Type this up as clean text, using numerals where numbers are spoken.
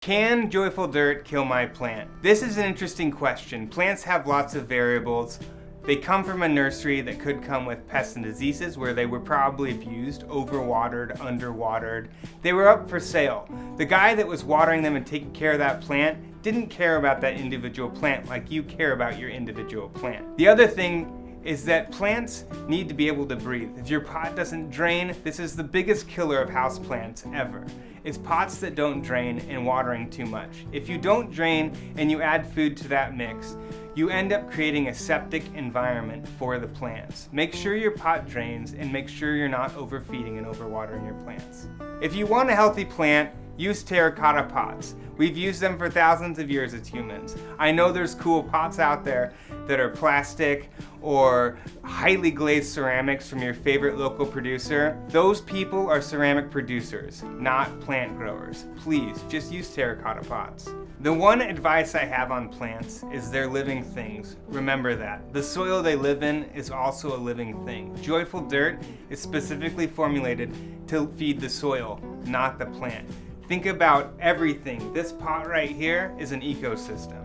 Can joyful dirt kill my plant? This is an interesting question. Plants have lots of variables. They come from a nursery that could come with pests and diseases where they were probably abused, overwatered, underwatered. They were up for sale. The guy that was watering them and taking care of that plant didn't care about that individual plant like you care about your individual plant. The other thing is that plants need to be able to breathe. If your pot doesn't drain, this is the biggest killer of houseplants ever. It's pots that don't drain and watering too much. If you don't drain and you add food to that mix, you end up creating a septic environment for the plants. Make sure your pot drains and make sure you're not overfeeding and overwatering your plants. If you want a healthy plant, use terracotta pots. We've used them for thousands of years as humans. I know there's cool pots out there that are plastic or highly glazed ceramics from your favorite local producer. Those people are ceramic producers, not plant growers. Please, just use terracotta pots. The one advice I have on plants is they're living things. Remember that. The soil they live in is also a living thing. Joyful dirt is specifically formulated to feed the soil, not the plant. Think about everything. This pot right here is an ecosystem.